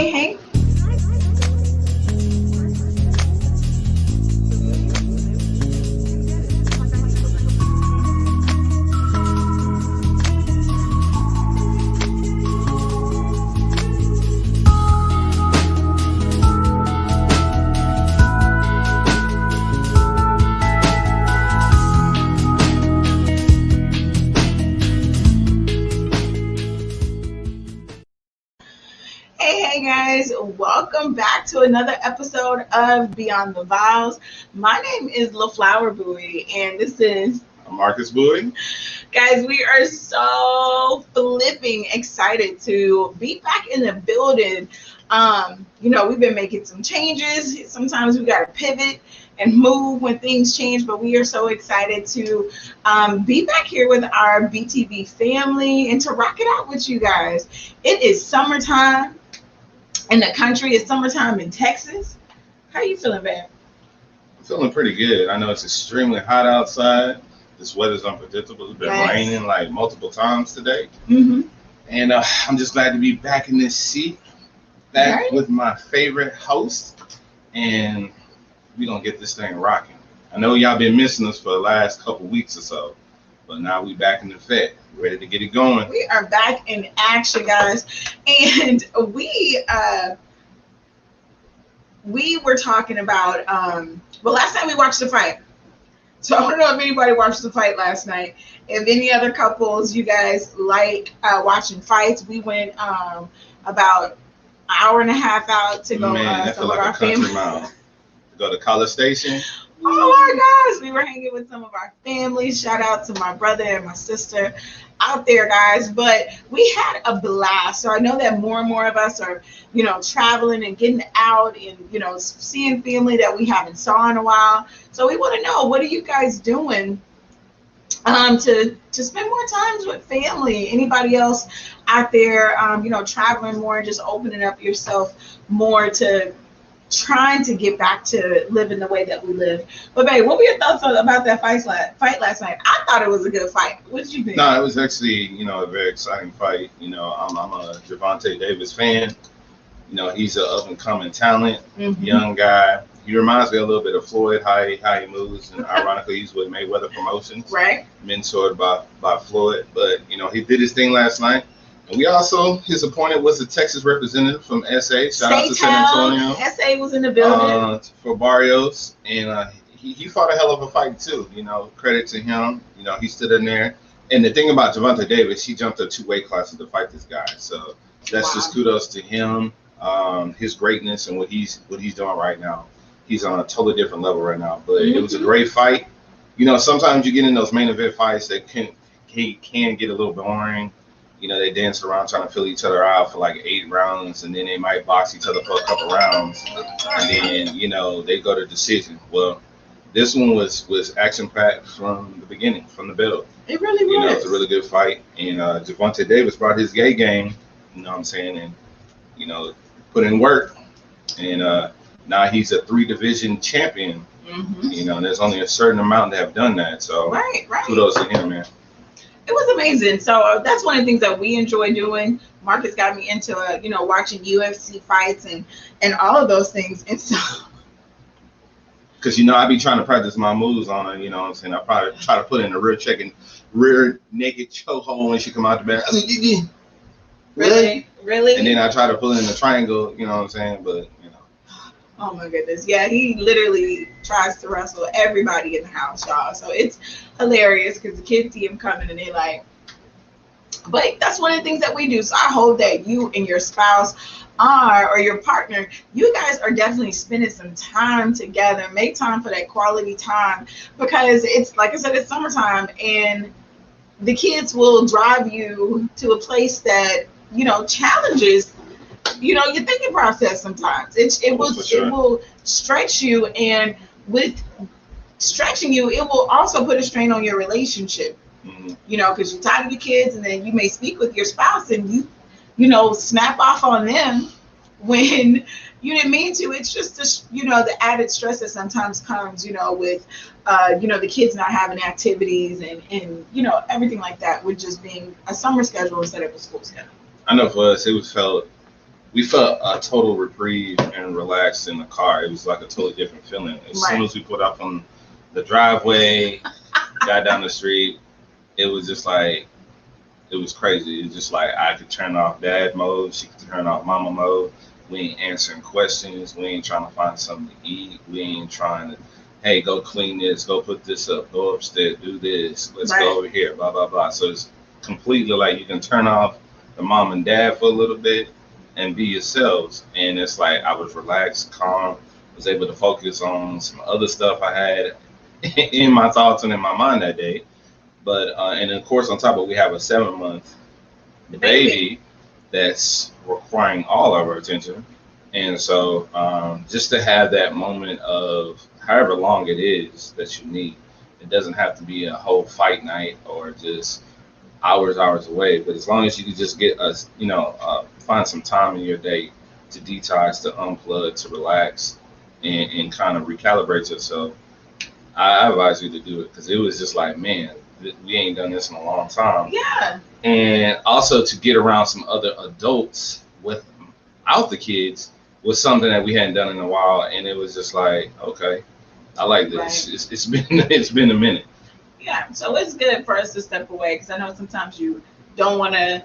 Hey. Hey guys, welcome back to another episode of Beyond the Vowz. My name is LaFlower Bowie, and this is Marcus Bowie. Guys, we are so flipping excited to be back in the building. We've been making some changes. Sometimes we got to pivot and move when things change, but we are so excited to be back here with our BTV family and to rock it out with you guys. It is summertime in the country. It's summertime in Texas. How are you feeling, babe? I'm feeling pretty good. I know it's extremely hot outside. This weather's unpredictable. It's been raining like multiple times today. Mm-hmm. And I'm just glad to be back in this seat, back with my favorite host. And we're going to get this thing rocking. I know y'all been missing us for the last couple weeks or so, but now we back in effect. Ready to get it going. We are back in action, guys. And we were talking about, last time we watched the fight. So I don't know if anybody watched the fight last night. If any other couples, you guys like watching fights, we went about an hour and a half out to go some of our family. To go to College Station. Oh my gosh, we were hanging with some of our family. Shout out to my brother and my sister out there, guys. But we had a blast. So I know that more and more of us are, traveling and getting out and, seeing family that we haven't saw in a while. So we want to know, what are you guys doing to spend more times with family? Anybody else out there, traveling more and just opening up yourself more to trying to get back to living the way that we live. But babe, what were your thoughts about that fight last night? I thought it was a good fight. What did you think? No, it was actually, a very exciting fight. I'm a Gervonta Davis fan. He's an up and coming talent, young guy. He reminds me a little bit of Floyd, how he moves, and ironically, he's with Mayweather Promotions, right? Mentored by Floyd. But he did his thing last night. And we also, his opponent was a Texas representative from SA. Shout out to San Antonio. SA was in the building. For Barrios. And he fought a hell of a fight, too. Credit to him. He stood in there. And the thing about Gervonta Davis, he jumped a 2 weight classes to fight this guy. So that's just kudos to him, his greatness, and what he's doing right now. He's on a totally different level right now. But it was a great fight. Sometimes you get in those main event fights that can get a little boring. They dance around trying to fill each other out for like 8 rounds, and then they might box each other for a couple rounds, and then, they go to decision. Well, this one was action-packed from the beginning, from the build. It really was. It was a really good fight, and Gervonta Davis brought his gay game, and, put in work, and now he's a 3-division champion, and there's only a certain amount that have done that, so right. Kudos to him, man. It was amazing. So that's one of the things that we enjoy doing. Marcus got me into, watching UFC fights and all of those things. And so, because I be trying to practice my moves on her. I probably try to put in a rear naked chokehold when she come out the back. Really? And then I try to pull in the triangle. But Oh my goodness. Yeah, he literally tries to wrestle everybody in the house, y'all. So it's hilarious because the kids see him coming and they like, but that's one of the things that we do. So I hope that you and your spouse or your partner, you guys are definitely spending some time together. Make time for that quality time, because it's, like I said, it's summertime and the kids will drive you to a place that, challenges your thinking process. Sometimes it will stretch you, and with stretching you, it will also put a strain on your relationship. Because you're tired of your kids, and then you may speak with your spouse and you snap off on them when you didn't mean to. It's just the added stress that sometimes comes with the kids not having activities and everything like that, with just being a summer schedule instead of a school schedule. I know for us, it was felt we felt a total reprieve and relaxed in the car. It was like a totally different feeling. As soon as we put up on the driveway, got down the street, it was just like, it was crazy. It was just like I could turn off dad mode, she could turn off mama mode. We ain't answering questions. We ain't trying to find something to eat. We ain't trying to, hey, go clean this, go put this up, go upstairs, do this, let's go over here, blah, blah, blah. So it's completely like you can turn off the mom and dad for a little bit and be yourselves. And it's like I was relaxed, calm, was able to focus on some other stuff I had in my thoughts and in my mind that day. But and of course, on top of it, we have a 7-month baby that's requiring all of our attention. And so just to have that moment of however long it is that you need, it doesn't have to be a whole fight night or just hours away. But as long as you can just get us, find some time in your day to detox, to unplug, to relax, and kind of recalibrate yourself, I advise you to do it, because it was just like, man, we ain't done this in a long time. Yeah. And also to get around some other adults without the kids was something that we hadn't done in a while, and it was just like, okay, I like this. Right. It's been a minute. Yeah, so it's good for us to step away, because I know sometimes you don't want to,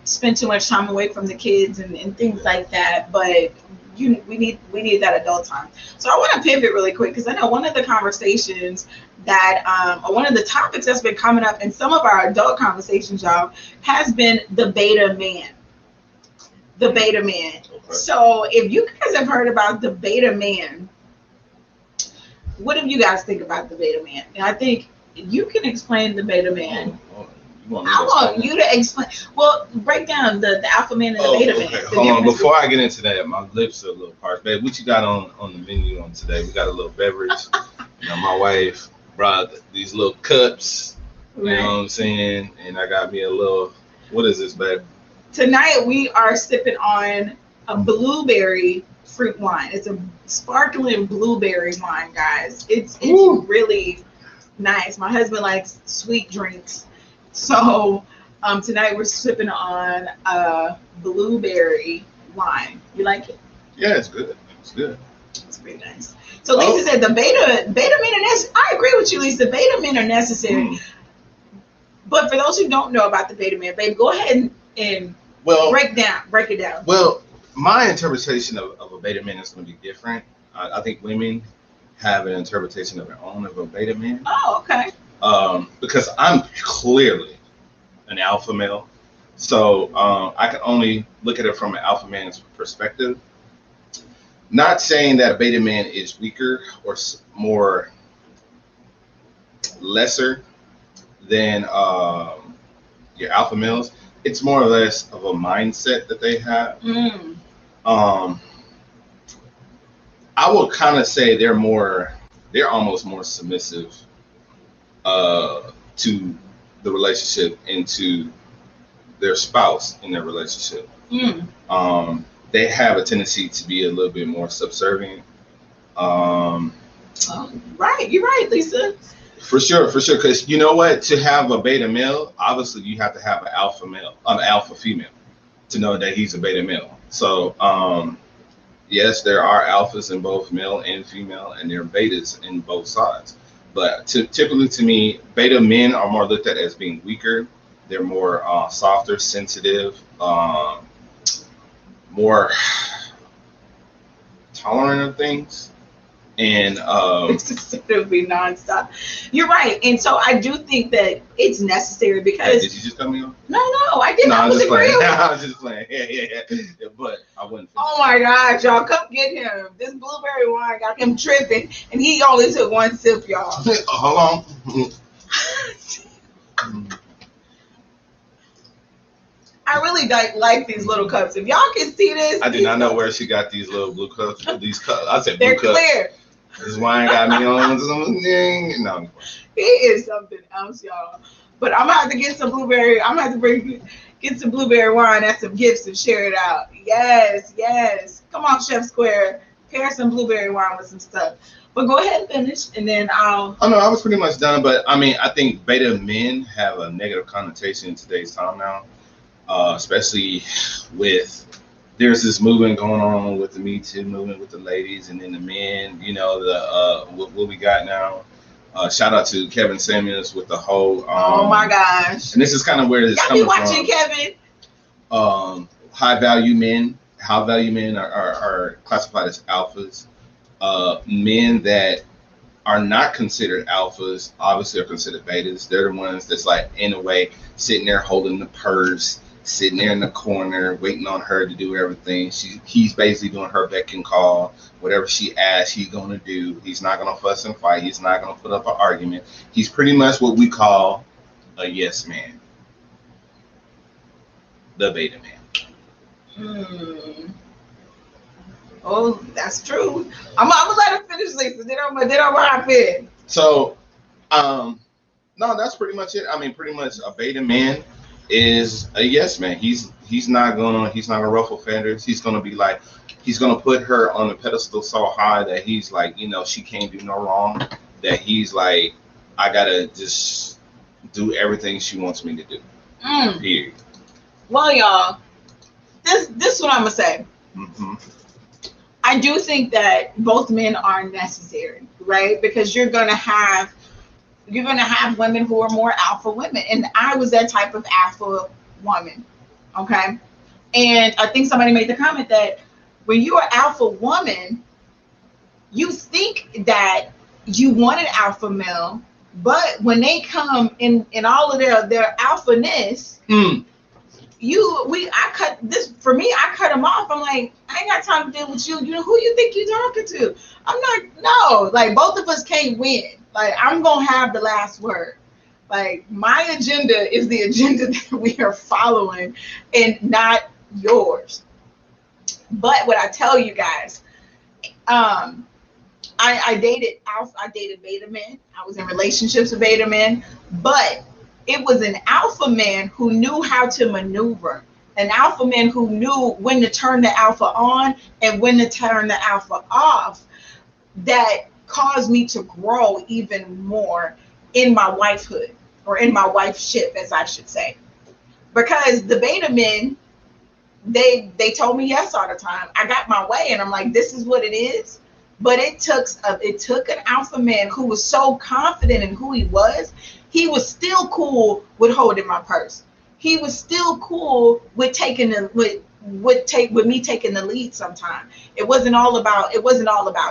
spend too much time away from the kids and things like that, but we need that adult time. So I want to pivot really quick, because I know one of the conversations that or one of the topics that's been coming up in some of our adult conversations, y'all, has been the beta man. The beta man. Okay. So if you guys have heard about the beta man, what do you guys think about the beta man? And I think you can explain the beta man. I want you to explain. Well, break down the alpha man and the beta man. Hold on. Before I get into that, my lips are a little parched. Babe, what you got on the menu on today? We got a little beverage. My wife brought these little cups. You know what I'm saying? And I got me a little, what is this, babe? Tonight we are sipping on a blueberry fruit wine. It's a sparkling blueberry wine, guys. It's really nice. My husband likes sweet drinks. So tonight we're sipping on a blueberry wine. You like it? Yeah, it's good. It's good. It's pretty nice. So Lisa said the beta men are necessary. I agree with you, Lisa. Beta men are necessary. But for those who don't know about the beta man, babe, go ahead and break it down. Well, my interpretation of a beta man is going to be different. I think women have an interpretation of their own of a beta man. Oh, okay. Because I'm clearly an alpha male, so I can only look at it from an alpha man's perspective. Not saying that a beta man is weaker or more lesser than your alpha males. It's more or less of a mindset that they have. I would kind of say they're almost more submissive to the relationship and to their spouse in their relationship. They have a tendency to be a little bit more subservient. Right, you're right, Lisa. For sure. Because you know what? To have a beta male, obviously you have to have an alpha female to know that he's a beta male. So yes, there are alphas in both male and female, and there are betas in both sides. But typically, to me, beta men are more looked at as being weaker. They're more softer, sensitive, more tolerant of things. And it'll be nonstop. You're right, and so I do think that it's necessary because. Did you just cut me off? No, I didn't. No, I was just playing. I was just playing. Yeah. But I wouldn't. Oh my gosh, y'all, come get him! This blueberry wine got him tripping, and he only took one sip, y'all. Hold on. I really like these little cups. If y'all can see this, I do not know where she got these little blue cups. These cups. I said they're blue clear. Cups. This wine got me on something. No. He is something else, y'all. But I'm gonna have to get some blueberry. I'm gonna have to get some blueberry wine and some gifts and share it out. Yes. Come on, Chef Square. Pair some blueberry wine with some stuff. But go ahead and finish, and then I'll. Oh no, I was pretty much done. But I mean, I think beta men have a negative connotation in today's time now, especially with there's this movement going on with the Me Too movement with the ladies, and then the men. You know, the what we got now. Shout out to Kevin Samuels with the whole. Oh my gosh! And this is kind of where this y'all coming be watching from. Kevin. High value men. How value men are classified as alphas. Men that are not considered alphas obviously are considered betas. They're the ones that's like in a way sitting there holding the purse, sitting there in the corner waiting on her to do everything. He's basically doing her beck and call. Whatever she asks, he's gonna do. He's not gonna fuss and fight. He's not gonna put up an argument. He's pretty much what we call a yes man, the beta man. Oh, that's true. I'm gonna let her finish this. Then I'm gonna hop in. So, no, that's pretty much it. I mean, pretty much a beta man is a yes man. He's not gonna ruffle feathers. He's gonna be like, he's gonna put her on a pedestal so high that he's like, you know, she can't do no wrong. That he's like, I gotta just do everything she wants me to do. Period. Well, y'all, this is what I'm gonna say. Mm-hmm. I do think that both men are necessary, right? Because you're gonna have women who are more alpha women, and I was that type of alpha woman, okay? And I think somebody made the comment that when you're an alpha woman, you think that you want an alpha male, but when they come in all of their alphaness, I cut them off. I'm like, I ain't got time to deal with you. You know who you think you're talking to? I'm not. No, like both of us can't win. Like I'm gonna have the last word. Like my agenda is the agenda that we are following, and not yours. But what I tell you guys, I dated beta men. I was in relationships with beta men, but it was an alpha man who knew how to maneuver, an alpha man who knew when to turn the alpha on and when to turn the alpha off, that caused me to grow even more in my wifehood, or in my wifeship, as I should say. Because the beta men, they told me yes all the time. I got my way, and I'm like, this is what it is. But it took an alpha man who was so confident in who he was. He was still cool with holding my purse. He was still cool with with me taking the lead sometime. It wasn't all about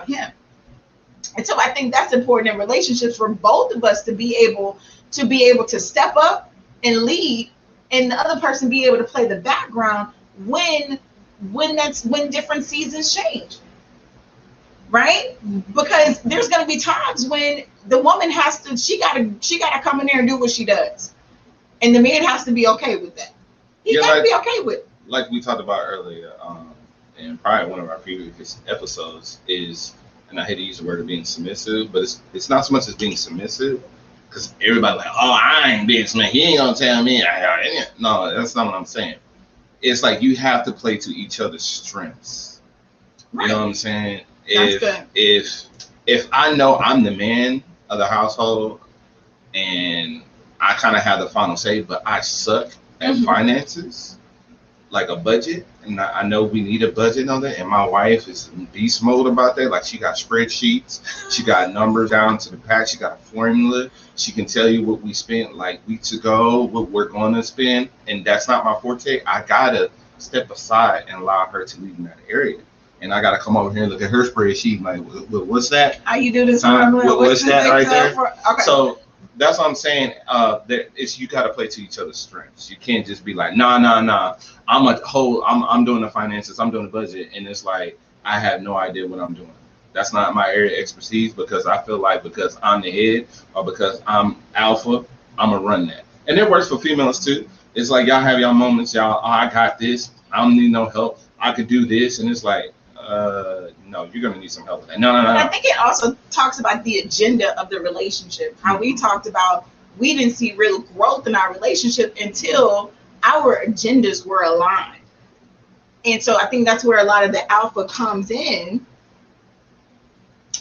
him. And so I think that's important in relationships for both of us to be able to step up and lead, and the other person be able to play the background when different seasons change. Right? Because there's going to be times when the woman she gotta come in there and do what she does, and the man has to be okay with that. He gotta be okay with it. Like we talked about earlier, in probably one of our previous episodes, is, and I hate to use the word of being submissive, but it's not so much as being submissive, because everybody like, oh, I ain't being submissive. He ain't gonna tell me. No, that's not what I'm saying. It's like you have to play to each other's strengths. Right. You know what I'm saying? If I know I'm the man of the household and I kind of have the final say, but I suck at finances, like a budget, and I know we need a budget on that, and my wife is beast mode about that. Like she got spreadsheets, she got numbers down to the pack, she got a formula, she can tell you what we spent like weeks ago, what we're going to spend, and that's not my forte. I gotta step aside and allow her to lead in that area. And I got to come over here and look at her spreadsheet. Like, what's that? How you do this? What's that right there? Okay. So that's what I'm saying. You got to play to each other's strengths. You can't just be like, nah. I'm doing the finances. I'm doing the budget. And it's like, I have no idea what I'm doing. That's not my area of expertise, because I feel like because I'm the head or because I'm alpha, I'm going to run that. And it works for females too. It's like, y'all have y'all moments. Y'all, I got this. I don't need no help. I could do this. And it's like, no, you're gonna need some help with that. No. I think it also talks about the agenda of the relationship. How we talked about, we didn't see real growth in our relationship until our agendas were aligned. And so I think that's where a lot of the alpha comes in.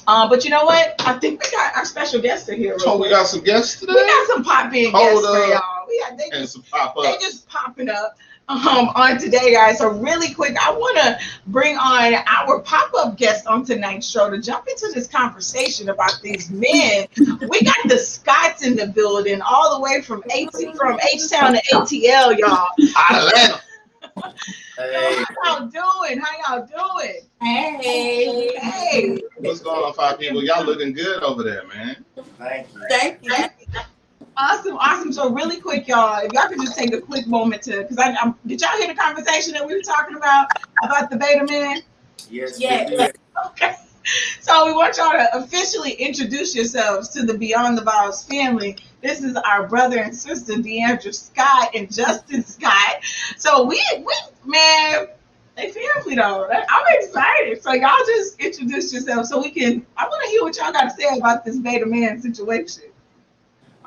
But you know what? I think we got our special guests here. We got some guests today. We got some pop-in guests for y'all. They just pop up. They just popping up. on today, guys. So really quick, I want to bring on our pop-up guest on tonight's show to jump into this conversation about these men. We got the Scots in the building, all the way from H-Town to ATL, y'all. Atlanta. Hey. How y'all doing? Hey. What's going on, five people? Y'all looking good over there, man. Thank you. Awesome. So really quick, y'all, if y'all could just take a quick moment to, because did y'all hear the conversation that we were talking about the beta man? Yes. Okay. So we want y'all to officially introduce yourselves to the Beyond the Vowz family. This is our brother and sister, Deandra Scott and Justin Scott. So we man, they family though. I'm excited. So y'all just introduce yourselves so I want to hear what y'all got to say about this beta man situation.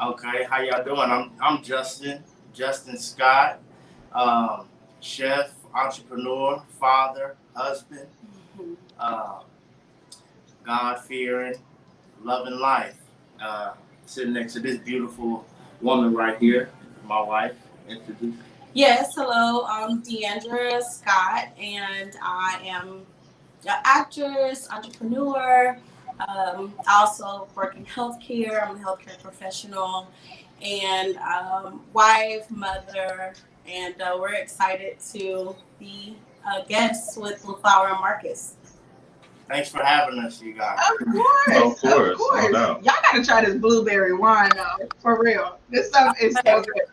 Okay, how y'all doing? I'm Justin Scott, chef, entrepreneur, father, husband, God-fearing, loving life. Sitting next to this beautiful woman right here, my wife. Introduce. Yes, hello, I'm Deandra Scott, and I am an actress, entrepreneur. I also work in healthcare. I'm a healthcare professional and wife, mother, and we're excited to be guests with Flower and Marcus. Thanks for having us, you guys. Of course. No doubt. Y'all gotta try this blueberry wine though, for real. This stuff is so good.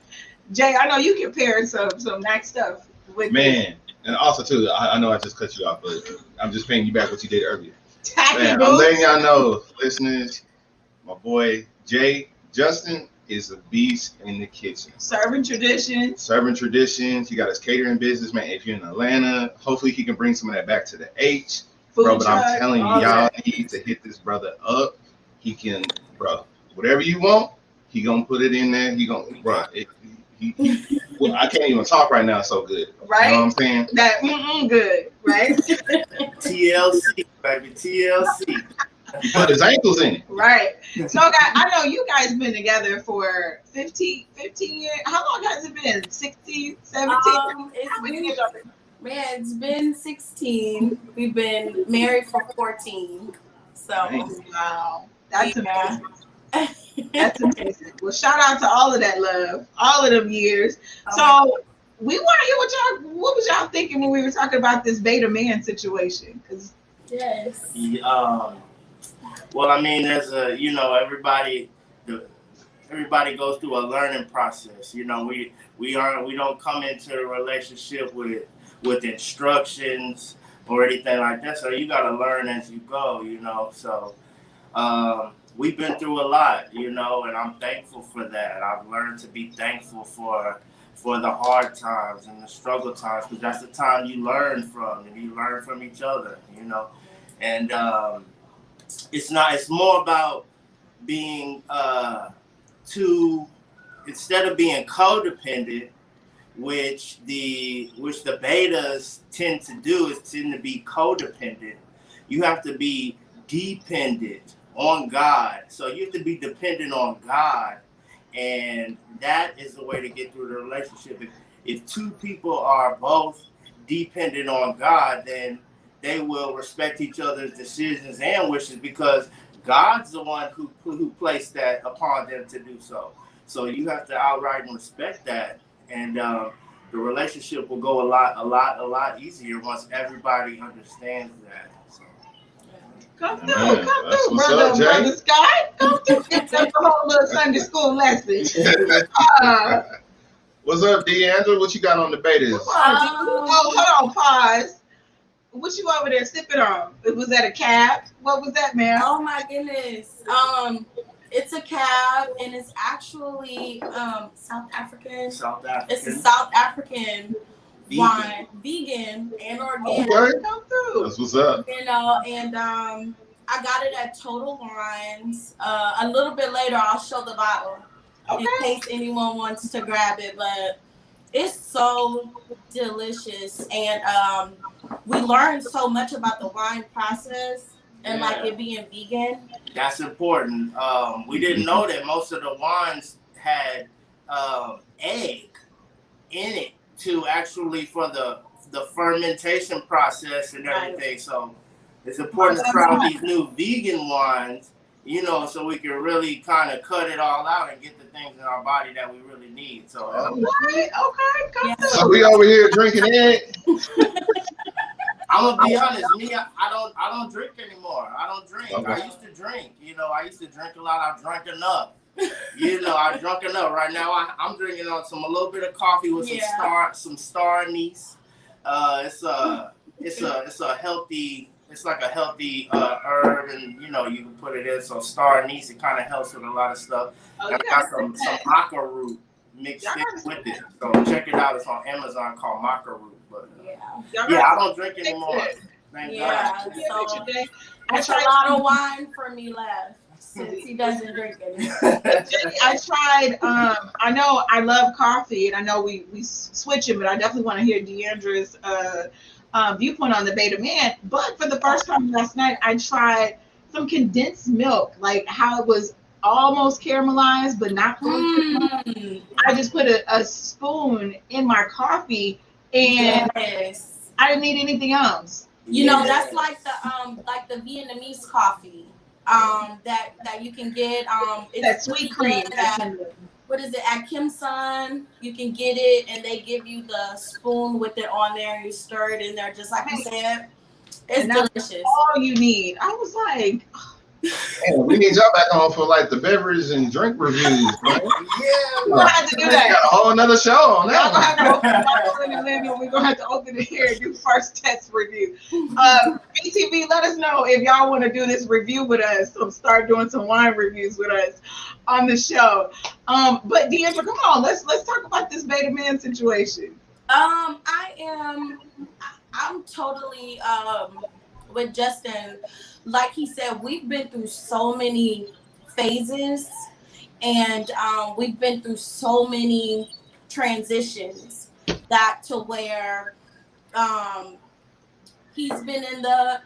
Jay, I know you can pair some nice stuff with man. And also too, I know I just cut you off, but I'm just paying you back what you did earlier. Man, I'm letting y'all know, listeners, my boy Justin is a beast in the kitchen. Serving traditions. He got his catering business, man. If you're in Atlanta, hopefully he can bring some of that back to the H. Food bro, but truck, I'm telling you, y'all need to hit this brother up. He can, bro, whatever you want, he gonna put it in there. He gonna, bro, well, I can't even talk right now, so good. Right? You know what I'm saying? That good, right? TLC, baby, TLC. Put his ankles in it. Right. So, guys, I know you guys been together for 15 years. How long has it been? 16, 17? It's been 16. We've been married for 14. So, wow. That's amazing. That's amazing. Well, shout out to all of that love, all of them years. So we want to hear what was y'all thinking when we were talking about this beta man situation? Yes. Well, I mean, there's everybody goes through a learning process. You know, we don't come into a relationship with instructions or anything like that. So you got to learn as you go. You know, so. We've been through a lot, and I'm thankful for that. I've learned to be thankful for the hard times and the struggle times, because that's the time you learn from, and you learn from each other, And it's more about being instead of being codependent, which the betas tend to do is tend to be codependent. You have to be dependent on God. So you have to be dependent on God, and that is the way to get through the relationship. If two people are both dependent on God, then they will respect each other's decisions and wishes, because God's the one who placed that upon them to do so. So you have to outright respect that, and the relationship will go a lot easier once everybody understands that. Come through, brother Scott. Come through. It's a whole little Sunday school lesson. What's up, Deandra? What you got on the betas? Hold on, pause. What you over there sipping on? Was that a cab? What was that, man? Oh my goodness. It's a cab, and it's actually South African. It's a South African wine, vegan and organic. Okay. That's what's up. And I got it at Total Wines. A little bit later, I'll show the bottle in case anyone wants to grab it. But it's so delicious, and we learned so much about the wine process and like it being vegan. That's important. We didn't know that most of the wines had egg in it to actually for the fermentation process and everything. So it's important to try out these new vegan wines, you know, so we can really kind of cut it all out and get the things in our body that we really need. So okay. So we over here drinking it. I'm gonna be honest, me, I don't drink anymore. I don't drink. Okay. I used to drink, you know, I used to drink a lot. I've drank enough. You know, I drunk enough. Right now, I'm drinking on a little bit of coffee with some star anise. It's a healthy. It's like a healthy herb, and you know you can put it in. So star anise, it kind of helps with a lot of stuff. Oh, I've got some maca root mixed in with it. So check it out. It's on Amazon called maca root. But I don't drink anymore. Thank God. So that's a lot of wine for me left. Since he doesn't drink it. I tried, I know I love coffee, and I know we switch it, but I definitely want to hear Deandra's viewpoint on the Beta Man. But for the first time last night, I tried some condensed milk, like how it was almost caramelized, but not fully caramelized. I just put a spoon in my coffee, and I didn't need anything else. You know, that's like the Vietnamese coffee. That you can get it's that sweet cream. What is it at Kim Sun? You can get it, and they give you the spoon with it on there, and you stir it in there just like you said. It's delicious. All you need. I was like, man, we need y'all back on for like the beverage and drink reviews. Man. We're gonna have to do that. Got a whole another show on that. We're gonna have to open it here and do first test review. BTV, let us know if y'all want to do this review with us. So start doing some wine reviews with us on the show. But Deandra, come on, let's talk about this Beta Man situation. I'm totally with Justin. Like he said, we've been through so many phases, and we've been through so many transitions that to where he's been in the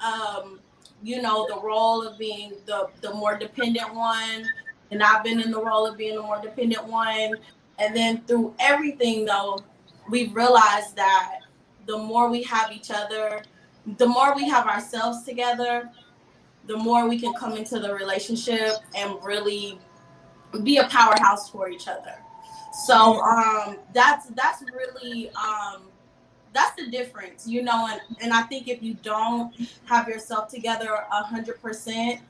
the role of being the more dependent one, and I've been in the role of being the more dependent one. And then through everything, though, we've realized that the more we have each other, the more we have ourselves together, the more we can come into the relationship and really be a powerhouse for each other. So that's really that's the difference, you know. And I think if you don't have yourself together 100%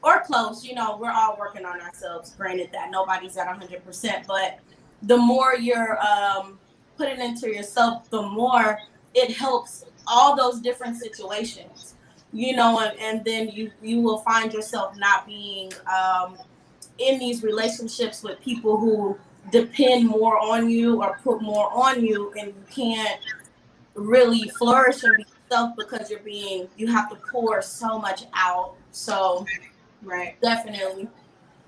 or close, you know, we're all working on ourselves. Granted that nobody's at 100%, but the more you're putting into yourself, the more it helps all those different situations, you know, and then you will find yourself not being in these relationships with people who depend more on you or put more on you, and you can't really flourish and be yourself because you have to pour so much out. So right, definitely,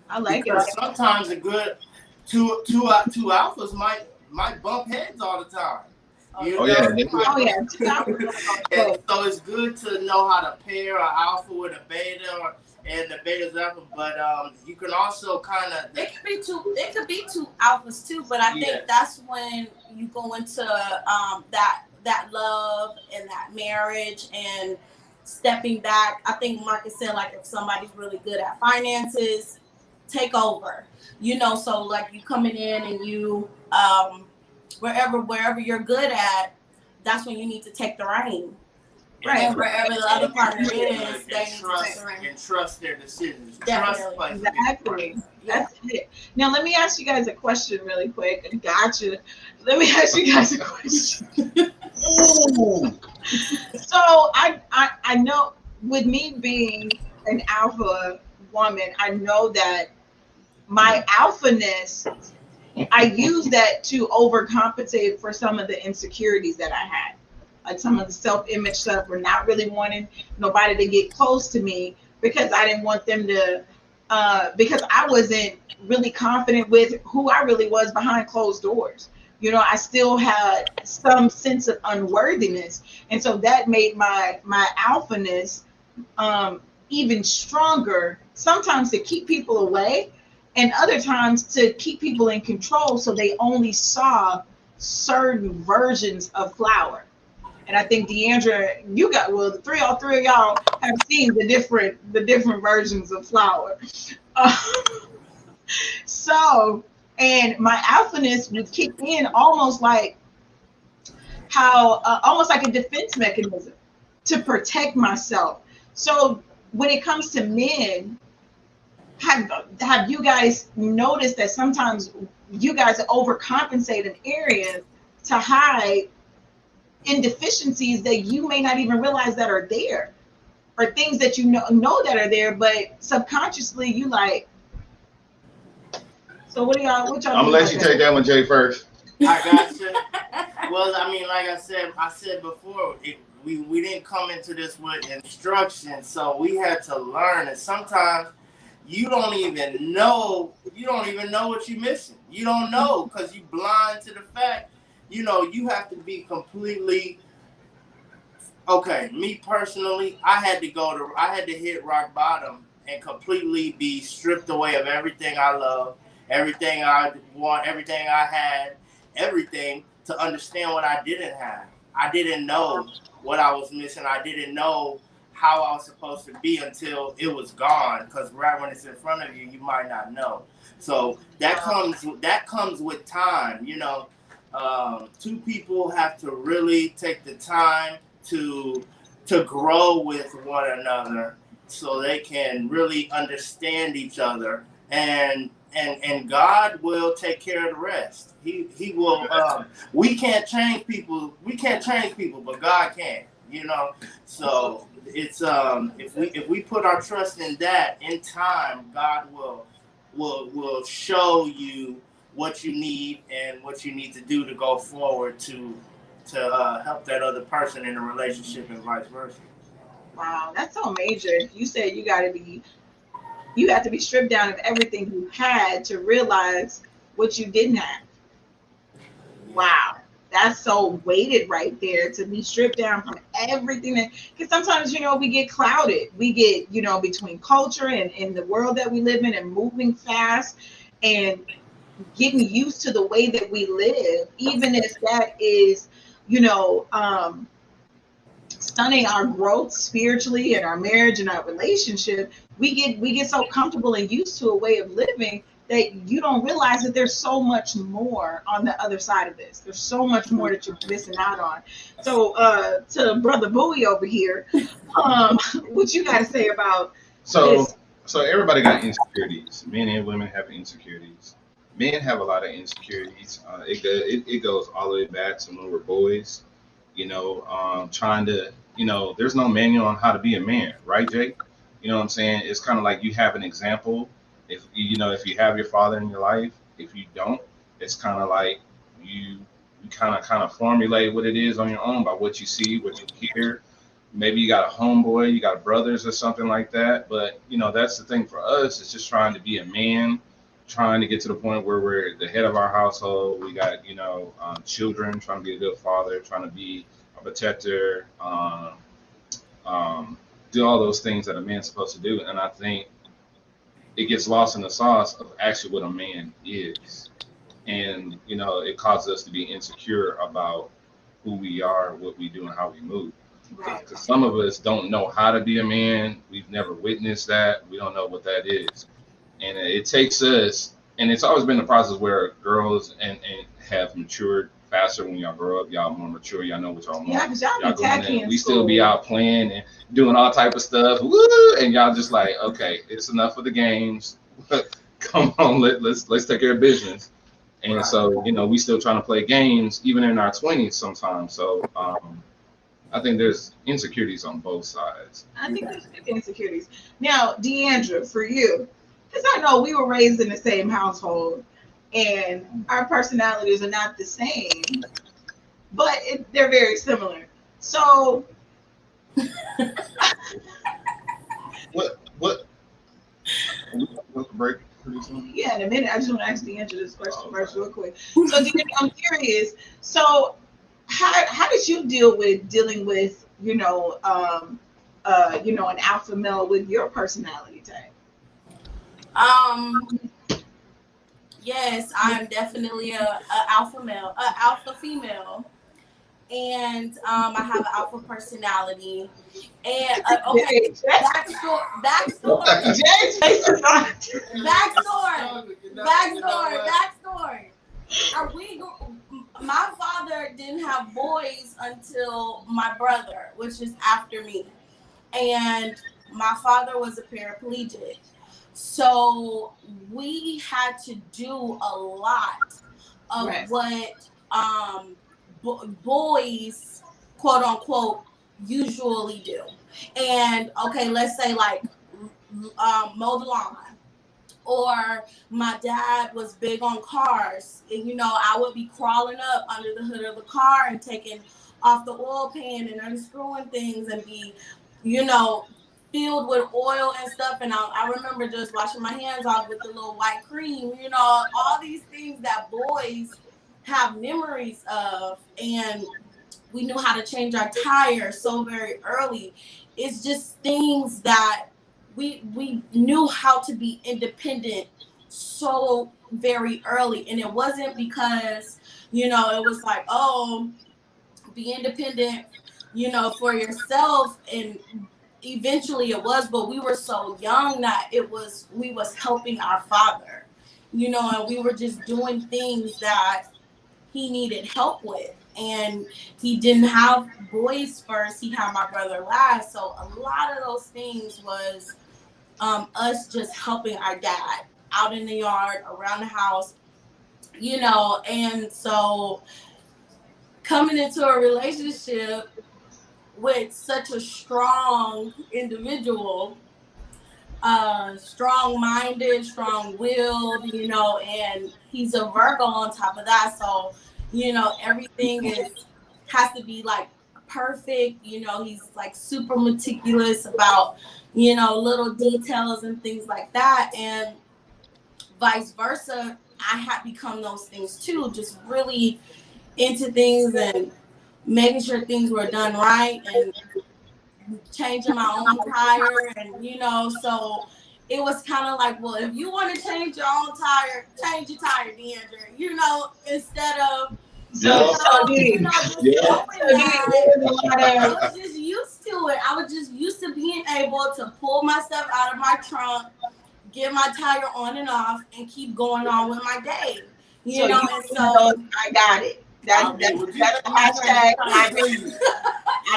I like because it. Sometimes a good two alphas might bump heads all the time. And so it's good to know how to pair an alpha with a beta, and the beta's alpha. But you can also kind of it could be two alphas too. But I think that's when you go into that love and that marriage and stepping back. I think Marcus said, like, if somebody's really good at finances, take over. You know, so like you coming in and you wherever you're good at, that's when you need to take the reign. Right. And wherever the other partner is, they need to take the reign. And trust their decisions. Definitely. Exactly. That's it. Now let me ask you guys a question really quick. Gotcha. Let me ask you guys a question. So I know, with me being an alpha woman, I know that my alphaness, I use that to overcompensate for some of the insecurities that I had, like some of the self-image stuff, or not really wanting nobody to get close to me because I didn't want them to, because I wasn't really confident with who I really was behind closed doors. You know, I still had some sense of unworthiness, and so that made my alphaness even stronger. Sometimes to keep people away, and other times to keep people in control, so they only saw certain versions of flour. And I think Deandra, you got, well, all three of y'all have seen the different versions of flour. Uh, so, and my alphaness would kick in almost like how, almost like a defense mechanism to protect myself. So when it comes to men, have you guys noticed that sometimes you guys overcompensate in areas to hide in deficiencies that you may not even realize that are there, or things that you know that are there, but subconsciously you like. So what y'all? I'm gonna let you take that one, Jay, first. I got you. Well, I mean, like I said before, we didn't come into this with instructions, so we had to learn. And sometimes you don't even know what you're missing. You don't know because you blind to the fact. You know, you have to be completely. Okay, me personally, I had to hit rock bottom and completely be stripped away of everything I love, everything I want, everything I had, everything to understand what I didn't have. I didn't know what I was missing. I didn't know how I was supposed to be until it was gone. Because right when it's in front of you, you might not know. So that comes with time. You know, two people have to really take the time to grow with one another, so they can really understand each other, and God will take care of the rest. He will. We can't change people. But God can. You know. So it's if we put our trust in that, in time, God will show you what you need and what you need to do to go forward to help that other person in a relationship and vice versa. Wow, that's so major. You said you have to be stripped down of everything you had to realize what you didn't have. Wow, that's so weighted right there, to be stripped down from everything. Because sometimes, we get clouded. We get, between culture and the world that we live in, and moving fast and getting used to the way that we live, even if that is, stunning our growth spiritually and our marriage and our relationship. We get so comfortable and used to a way of living that you don't realize that there's so much more on the other side of this. There's so much more that you're missing out on. So to Brother Bowie over here, what you got to say about this? So everybody got insecurities. Men and women have insecurities. Men have a lot of insecurities. It goes all the way back to when we're boys. Trying to, there's no manual on how to be a man, right, Jake? You know what I'm saying? It's kind of like you have an example. If you have your father in your life, if you don't, it's kind of like you kind of formulate what it is on your own by what you see, what you hear. Maybe you got a homeboy, you got brothers or something like that. But, that's the thing for us, is just trying to be a man, trying to get to the point where we're the head of our household. We got, children, trying to be a good father, trying to be a protector, do all those things that a man's supposed to do. And I think it gets lost in the sauce of actually what a man is. And, it causes us to be insecure about who we are, what we do, and how we move. Because some of us don't know how to be a man. We've never witnessed that. We don't know what that is. And it takes us, and it's always been the process where girls and have matured faster. When y'all grow up, y'all more mature, y'all know what y'all want. Yeah, because y'all be tacky in we school. Still be out playing and doing all type of stuff. Woo! And y'all just like, okay, it's enough of the games. Come on, let's take care of business. And so, we still trying to play games even in our 20s sometimes. So I think there's insecurities on both sides. I think there's insecurities. Now, Deandra, for you, because I know we were raised in the same household and our personalities are not the same, but they're very similar. So, what? Break pretty soon? Yeah, in a minute. I just want to ask Deandra this question first, real quick. So, Deandra, I'm curious. So, how did you dealing with an alpha male with your personality type? Yes, I am definitely a alpha male, a alpha female, and I have an alpha personality. And okay, backstory. My father didn't have boys until my brother, which is after me, and my father was a paraplegic. So we had to do a lot of what boys, quote unquote, usually do. And okay, let's say like mow the lawn. Or my dad was big on cars. And, I would be crawling up under the hood of the car and taking off the oil pan and unscrewing things and be, filled with oil and stuff. And I remember just washing my hands off with the little white cream, all these things that boys have memories of. And we knew how to change our tires so very early. It's just things that we knew how to be independent so very early. And it wasn't because, it was like, oh, be independent, for yourself. And eventually it was, but we were so young that we was helping our father, and we were just doing things that he needed help with. And he didn't have boys first, he had my brother last. So a lot of those things was us just helping our dad out in the yard, around the house, and so coming into a relationship with such a strong individual, strong-minded, strong-willed, and he's a Virgo on top of that. So, everything has to be like perfect. He's like super meticulous about, little details and things like that. And vice versa, I had become those things too, just really into things and making sure things were done right and changing my own tire. And, so it was kind of like, well, if you want to change your own tire, change your tire, Deandra, instead of, I was just used to it. I was just used to being able to pull my stuff out of my trunk, get my tire on and off, and keep going on with my day. And so I got it. That's the hashtag. I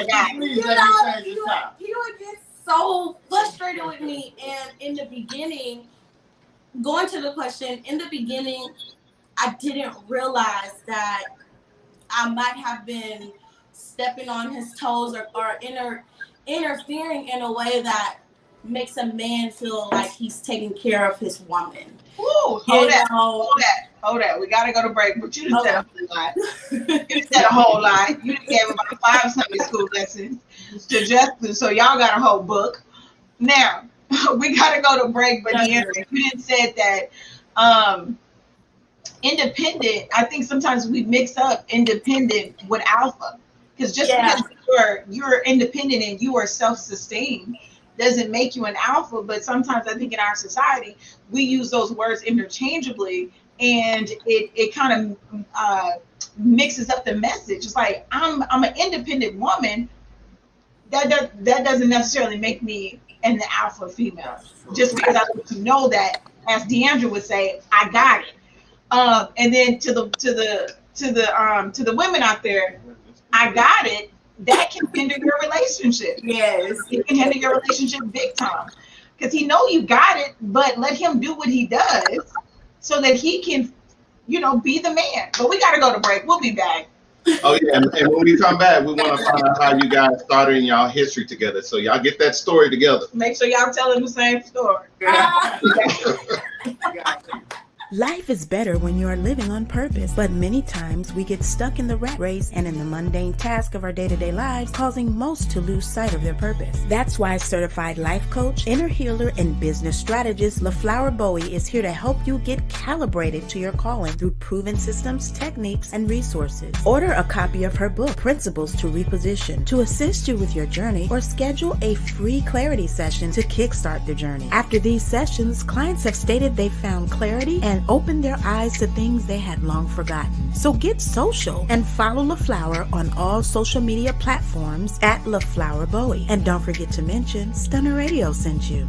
got it. He would get so frustrated with me. And in the beginning, going to the question, in the beginning, I didn't realize that I might have been stepping on his toes or interfering in a way that makes a man feel like he's taking care of his woman. Ooh, hold that. We gotta go to break. But you just said a whole lot. You said a whole lot. You gave about 5 Sunday school lessons to Justin, so y'all got a whole book. Now we gotta go to break. But Deandra, you didn't say that. Independent, I think sometimes we mix up independent with alpha, because just because you're independent and you are self-sustained doesn't make you an alpha. But sometimes I think in our society we use those words interchangeably, and it kind of mixes up the message. It's like I'm an independent woman. That doesn't necessarily make me an alpha female, just because I want to know that, as Deandra would say, I got it. And then to the women out there, I got it. That can hinder your relationship. Yes, it can hinder your relationship big time, because he know you got it, but let him do what he does so that he can, be the man. But we got to go to break. We'll be back. Oh yeah, and when we come back, we want to find out how you guys started in y'all history together. So y'all get that story together. Make sure y'all telling the same story. Life is better when you are living on purpose, but many times we get stuck in the rat race and in the mundane task of our day-to-day lives, causing most to lose sight of their purpose. That's why certified life coach, inner healer, and business strategist LaFlower Bowie is here to help you get calibrated to your calling through proven systems, techniques, and resources. Order a copy of her book, Principles to Reposition, to assist you with your journey, or schedule a free clarity session to kickstart the journey. After these sessions, clients have stated they found clarity and and open their eyes to things they had long forgotten. So get social and follow LaFlower on all social media platforms at LaFlower Bowie. And don't forget to mention Stunner Radio sent you.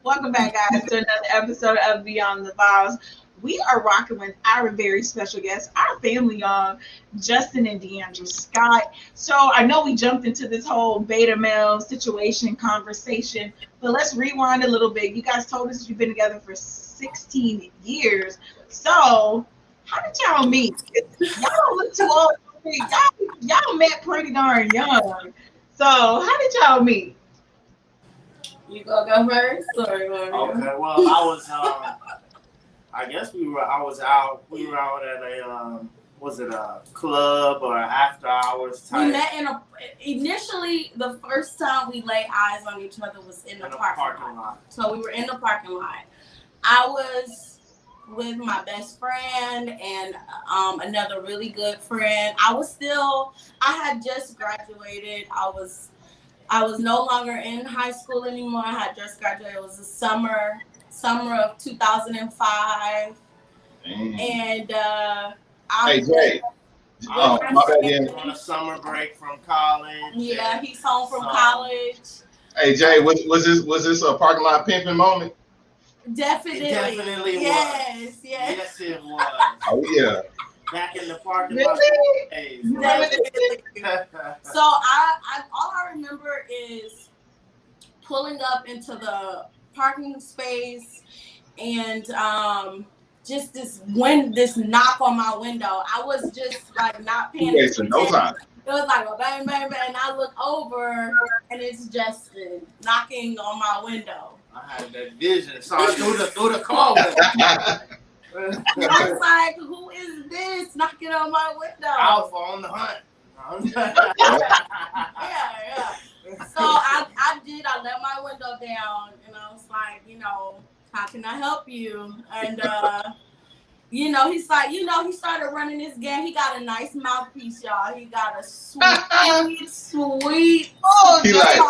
Welcome back, guys, to another episode of Beyond the Vowz. We are rocking with our very special guests, our family, y'all, Justin and Deandra Scott. So I know we jumped into this whole beta male situation conversation, but let's rewind a little bit. You guys told us you've been together for 16 years. So how did y'all meet? Y'all don't look too old for me. Y'all met pretty darn young. So how did y'all meet? You gonna go first, or you want Okay, to go? well, I was, I guess we were out at a, was it a club or after hours type? We met initially, the first time we laid eyes on each other was in the parking lot. So we were in the parking lot. I was with my best friend and another really good friend. I had just graduated. I was no longer in high school anymore. I had just graduated. It was the summer of 2005. And hey, Jay. My bad, yeah. on a summer break from college. Yeah, he's home from college. Hey, Jay, was this a parking lot pimping moment? Definitely. It definitely was. Yes. Yes, it was. Oh, yeah. Back in the parking lot. Hey, So I all I remember is pulling up into the parking space and just this knock on my window. I was just like not paying attention. No time. It was like a bang, bang, bang, and I look over and it's Justin knocking on my window. I had that vision. So I threw the call. I was like, who is this knocking on my window? Alpha on the hunt. Yeah. So I let my window down and I was like, how can I help you? And he's like, he started running his game. He got a nice mouthpiece, y'all. He got a sweet. Oh, he like,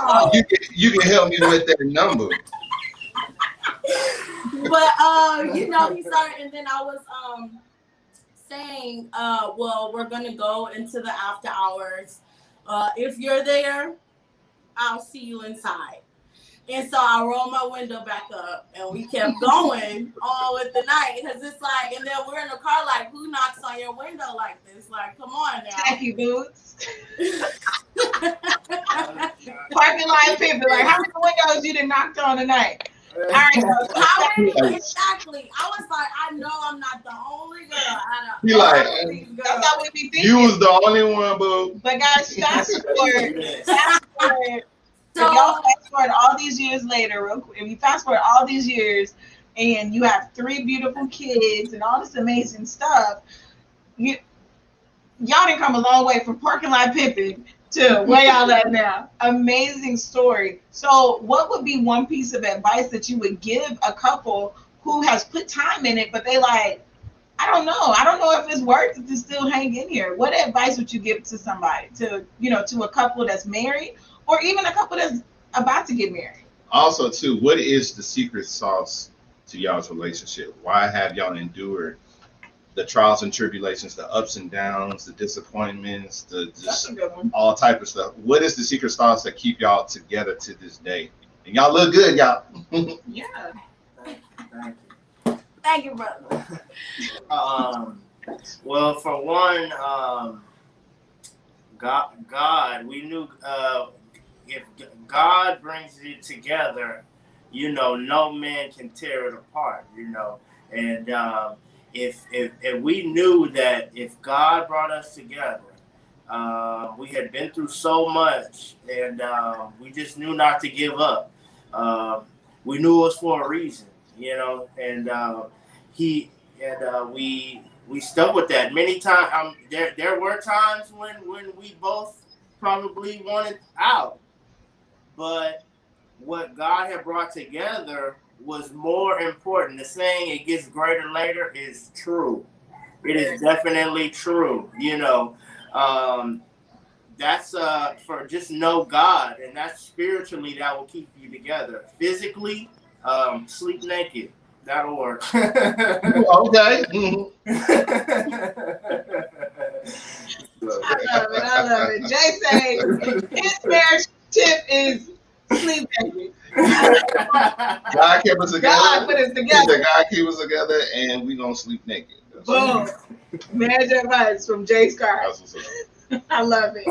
you can help me with that number. But he started, and then I was saying, well, we're gonna go into the after hours. If you're there, I'll see you inside. And so I rolled my window back up, and we kept going all with the night, because it's like, and then we're in the car like, who knocks on your window like this? Like, come on now. Tacky boots. Parking lot people, like, how many windows you done knocked on tonight? All right, exactly. I was like, I know I'm not the only girl. That's how we be thinking. You was the only one, boo. But guys, fast forward. So y'all fast forward all these years later, real quick. If you fast forward all these years, and you have 3 beautiful kids and all this amazing stuff, y'all didn't come a long way from parking lot pimping to where y'all at now. Amazing story. So what would be one piece of advice that you would give a couple who has put time in it, but they like, I don't know if it's worth it to still hang in here? What advice would you give to somebody, to a couple that's married, or even a couple that's about to get married? Also, too, what is the secret sauce to y'all's relationship? Why have y'all endured the trials and tribulations, the ups and downs, the disappointments, just all type of stuff? What is the secret sauce that keep y'all together to this day? And y'all look good, y'all. Yeah. Thank you, brother. Well, for one, God, we knew if God brings it together, no man can tear it apart, and if we knew that if God brought us together, we had been through so much, and we just knew not to give up. We knew it was for a reason, and we stuck with that. Many times, there were times when we both probably wanted out, but what God had brought together was more important. The saying, it gets greater later, is true. It is definitely true. That's for just know God, and that's spiritually that will keep you together. Physically, sleep naked. That'll work. Okay. Mhm. I love it. Jay say his marriage tip is sleep naked. God kept us together. God put us He together. said God keep us together, and we gonna sleep naked. That's Boom. Marriage advice from Jay Scar. what's up. I love it.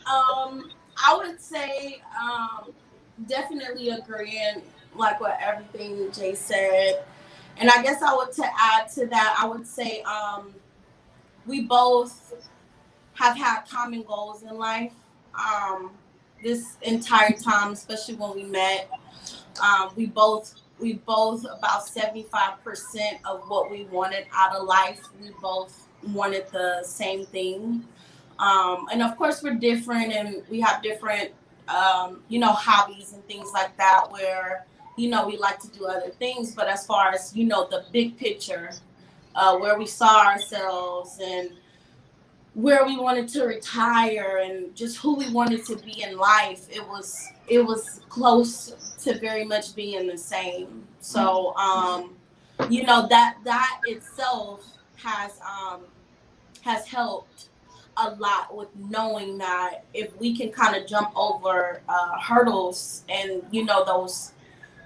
I would say definitely agreeing like with everything Jay said. And I guess I would to add to that, I would say we both have had common goals in life. This entire time, especially when we met, we both about 75% of what we wanted out of life. We both wanted the same thing. And of course we're different and we have different, hobbies and things like that where, we like to do other things. But as far as, the big picture, where we saw ourselves and where we wanted to retire and just who we wanted to be in life, it was close to very much being the same. So, that itself has helped a lot with knowing that if we can kind of jump over hurdles and those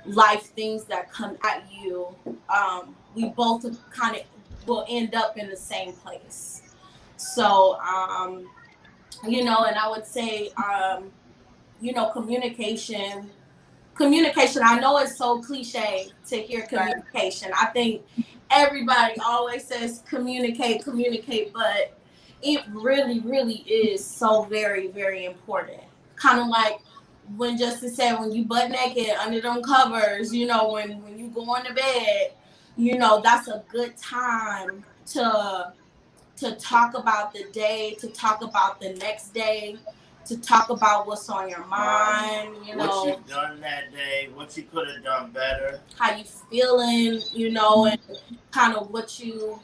life things that come at you, we both kind of will end up in the same place. So and I would say communication. I know it's so cliche to hear communication. I think everybody always says communicate, but it really, really is so very, very important. Kind of like when Justice said, when you butt naked under them covers, when you go on to bed, that's a good time to talk about the day, to talk about the next day, to talk about what's on your mind, what you've done that day, what you could have done better, how you feeling, and kind of what you,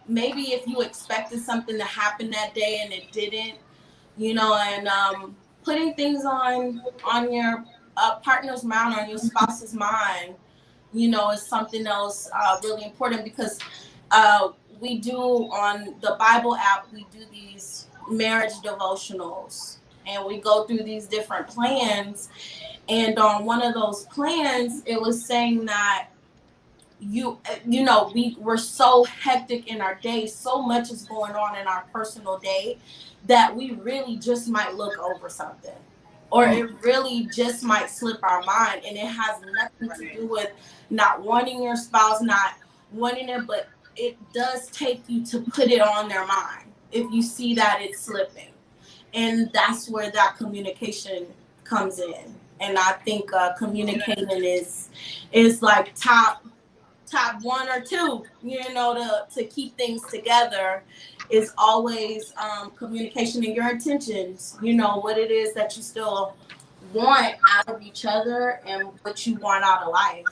maybe if you expected something to happen that day and it didn't, and putting things on your partner's mind, on your spouse's mind, is something else really important, because we do on the Bible app, we do these marriage devotionals and we go through these different plans. And on one of those plans, it was saying that we were so hectic in our day, so much is going on in our personal day that we really just might look over something, or it really just might slip our mind. And it has nothing to do with not wanting your spouse, not wanting it, but it does take you to put it on their mind if you see that it's slipping. And that's where that communication comes in. And I think communicating is like top one or two, to keep things together, is always communication and your intentions, what it is that you still want out of each other and what you want out of life.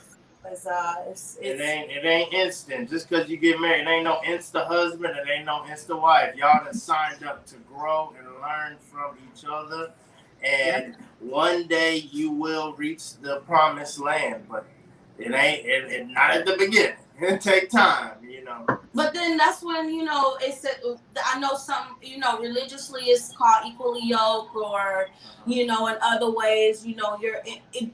It ain't instant. Just because you get married, it ain't no insta husband, it ain't no insta wife. Y'all done signed up to grow and learn from each other, and one day you will reach the promised land. But it ain't not at the beginning. It take time, But then that's when it's I know some religiously it's called equally yoked, or in other ways you're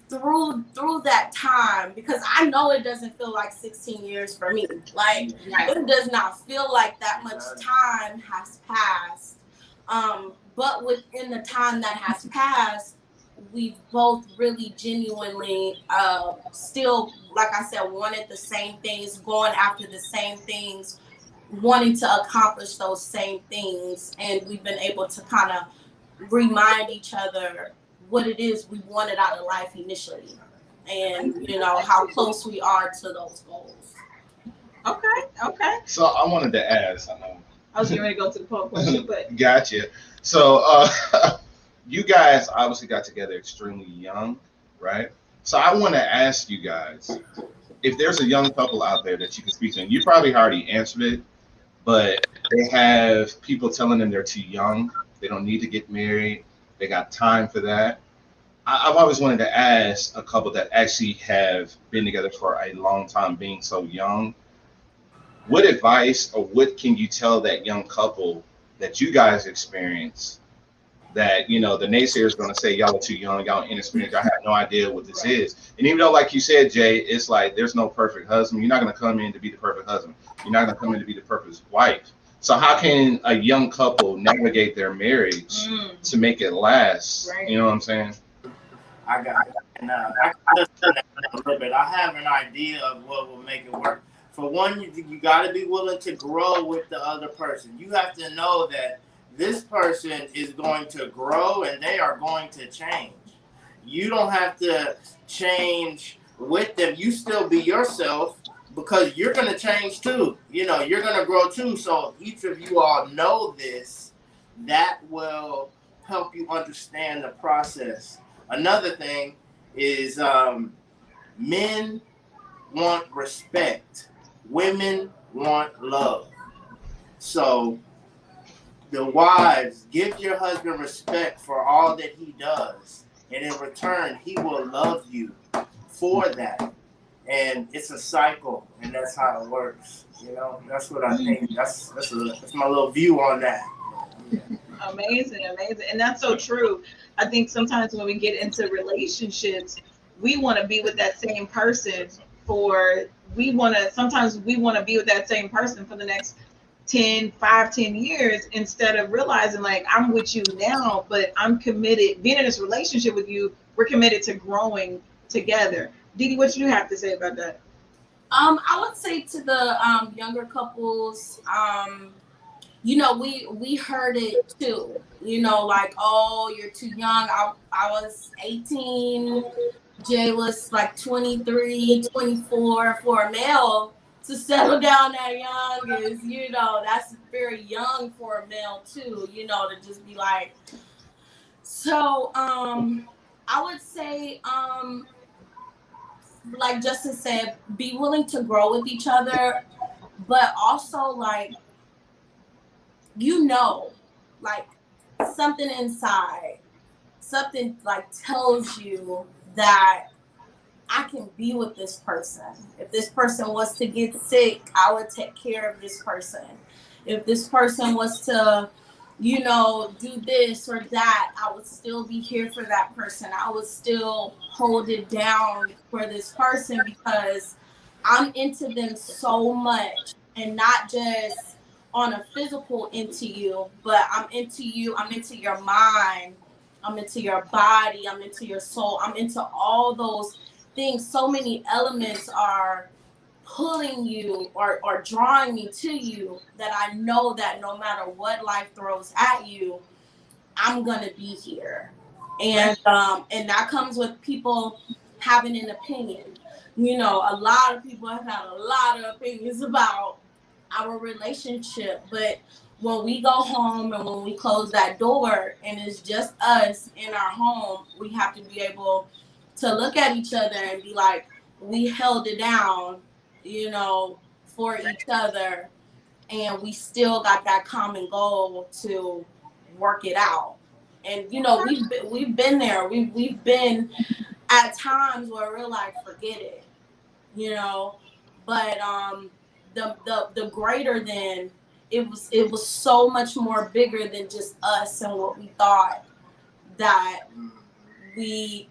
through that time, because I know it doesn't feel like 16 years for me. Like it does not feel like that much time has passed. But within the time that has passed, we both really genuinely still, like I said, wanted the same things, going after the same things, wanting to accomplish those same things. And we've been able to kind of remind each other what it is we wanted out of life initially, and how close we are to those goals. Okay. So I wanted to ask, I was getting ready to go to the poll question, but gotcha. So you guys obviously got together extremely young, right? So I want to ask you guys, if there's a young couple out there that you can speak to, and you probably already answered it, but they have people telling them they're too young, they don't need to get married, they got time for that. I've always wanted to ask a couple that actually have been together for a long time, being so young. What advice or what can you tell that young couple that you guys experience that the naysayers going to say y'all are too young, y'all inexperienced, y'all have no idea what this is. And even though, like you said, Jay, it's like there's no perfect husband. You're not going to come in to be the perfect husband. You're not going to come in to be the perfect wife. So how can a young couple navigate their marriage to make it last? Right. You know what I'm saying? I got it. And I understand that a little bit. I have an idea of what will make it work. For one, you got to be willing to grow with the other person. You have to know that this person is going to grow and they are going to change. You don't have to change with them. You still be yourself because you're going to change too. You're going to grow too. So each of you all know this. That will help you understand the process. Another thing is men want respect. Women want love. So the wives, give your husband respect for all that he does. And in return, he will love you for that. And it's a cycle, and that's how it works. That's what I think. That's my little view on that. Yeah. Amazing. And that's so true. I think sometimes when we get into relationships, we want to be with that same person sometimes we want to be with that same person for the next 10 years instead of realizing like I'm with you now, but I'm committed. Being in this relationship with you, we're committed to growing together. Didi, what do you have to say about that? I would say to the younger couples, we heard it too. Like, oh, you're too young. I was 18. Jay was like 23, 24 for a male to settle down that young is, that's very young for a male too, to just be like. So I would say, like Justin said, be willing to grow with each other, but also like, like something inside, something like tells you that I can be with this person. If this person was to get sick, I would take care of this person. If this person was to, do this or that, I would still be here for that person. I would still hold it down for this person because I'm into them so much, and not just on a physical into you, but I'm into you. I'm into your mind. I'm into your body. I'm into your soul. I'm into all those things. So many elements are pulling you or drawing me to you that I know that no matter what life throws at you, I'm gonna be here. And that comes with people having an opinion. A lot of people have had a lot of opinions about our relationship, but when we go home and when we close that door and it's just us in our home, we have to be able to look at each other and be like, we held it down, for each other, and we still got that common goal to work it out. And we've been there. We've been at times where we're like, forget it, but the greater than it was so much more bigger than just us and what we thought, that we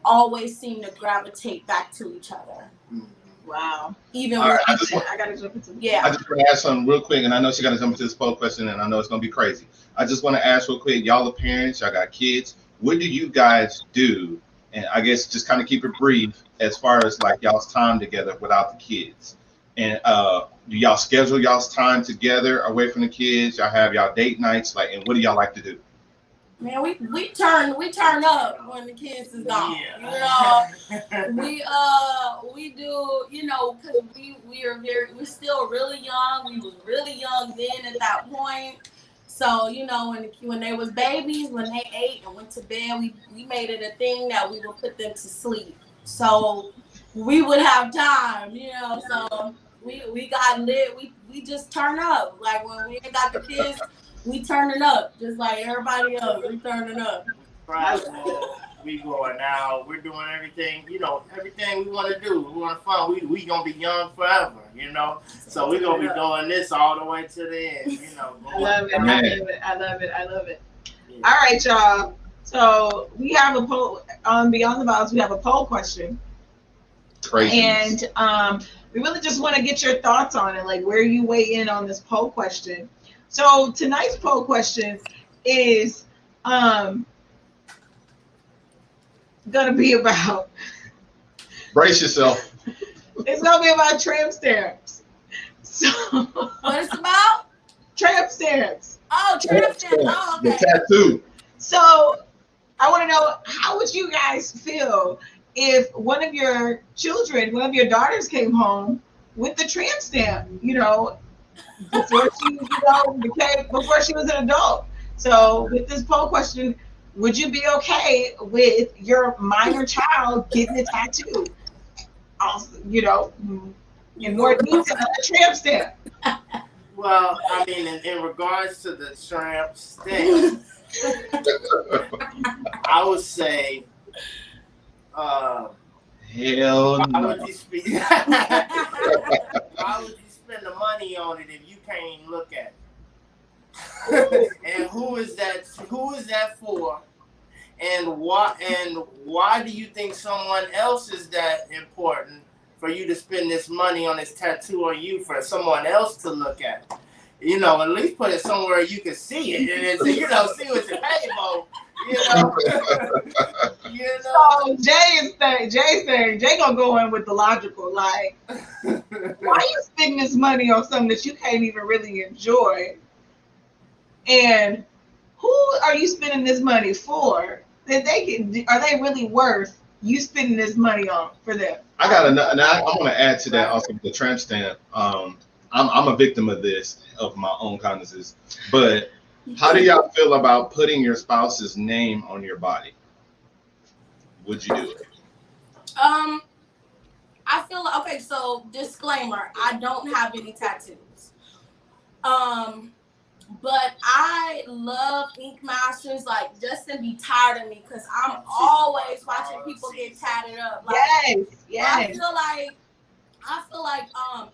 always seem to gravitate back to each other. Wow. Even right, I gotta jump into I just want to ask something real quick, and I know she's gonna jump into this poll question, and I know it's gonna be crazy. I just want to ask real quick, y'all are parents, y'all got kids. What do you guys do? And I guess just kind of keep it brief as far as like y'all's time together without the kids. And do y'all schedule y'all's time together away from the kids? Y'all have y'all date nights, like, and what do y'all like to do? Man, we turn up when the kids is gone. Yeah. We do, because we're still really young. We was really young then at that point. So, when they was babies, when they ate and went to bed, we made it a thing that we would put them to sleep. So we would have time, so we got lit. We just turn up. Like when we got the kids, we turning up just like everybody else. We turning up. Right. We going out. We're doing everything. You know, everything we want to do. We want to fun. We gonna be young forever. You know. So we gonna be doing this all the way to the end. You know. I love it. I love it. Yeah. All right, y'all. So we have a poll on Beyond the Vowz. We have a poll question. Crazy. And we really just want to get your thoughts on it, like where you weigh in on this poll question. So tonight's poll question is gonna be about. Brace yourself. It's gonna be about tramp stamps. So what is it about? Tramp stamps. Oh, tramp stamps. Oh, okay. The tattoo. So I want to know, how would you guys feel if one of your children, one of your daughters came home with the tramp stamp, you know, before she was an adult? So with this poll question, would you be okay with your minor child getting a tattoo? Also, you know, in more detail, a tramp stamp. Well, I mean, in regards to the tramp stamp, I would say, hell no. Why would you spend the money on it if you can't even look at it? And who is that for? And why do you think someone else is that important for you to spend this money on this tattoo on you for someone else to look at? You know, at least put it somewhere you can see it and it's, you know, see what you pay for. You know. You know. So Jay gonna go in with the logical, like, why are you spending this money on something that you can't even really enjoy? And who are you spending this money for? That are they really worth you spending this money on for them? I got another. Now I want to add to that also the tramp stamp. I'm a victim of this, of my own kindnesses. But how do y'all feel about putting your spouse's name on your body? Would you do it? I feel like, okay, so disclaimer, I don't have any tattoos. But I love Ink Masters. Like, Justin be tired of me because I'm always watching people get tatted up. Like, yes. I feel like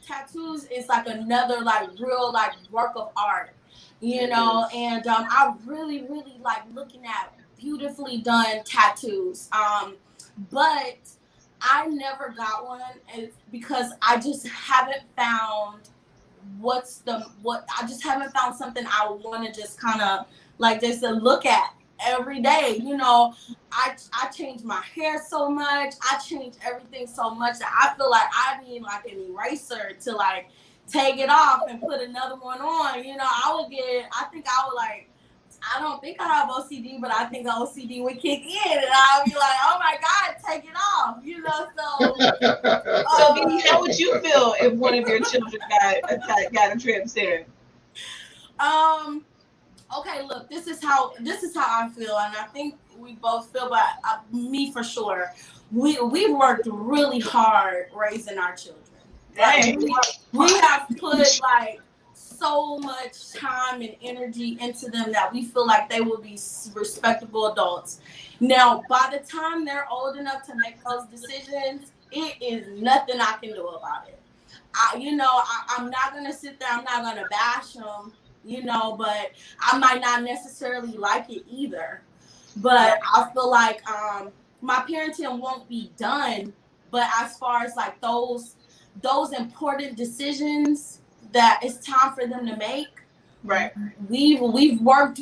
tattoos is like another like real like work of art, you know. And I really like looking at beautifully done tattoos. But I never got one because I just haven't found I just haven't found something I want to just kind of like just to look at every day. You know, I change my hair so much. I change everything so much that I feel like I need like an eraser to like take it off and put another one on. You know, I don't think I have OCD, but I think OCD would kick in, and I'll be like, "Oh my God, take it off!" You know. So, Vinny, how would you feel if one of your children got a tramp stamp? Okay, look, this is how I feel, and I think we both feel, but me for sure. We've worked really hard raising our children. Right? We have put like so much time and energy into them that we feel like they will be respectable adults. Now, by the time they're old enough to make those decisions, it is nothing I can do about it. I'm not going to sit there. I'm not going to bash them, you know, but I might not necessarily like it either. But I feel like my parenting won't be done. But as far as like those important decisions that it's time for them to make, right? We've worked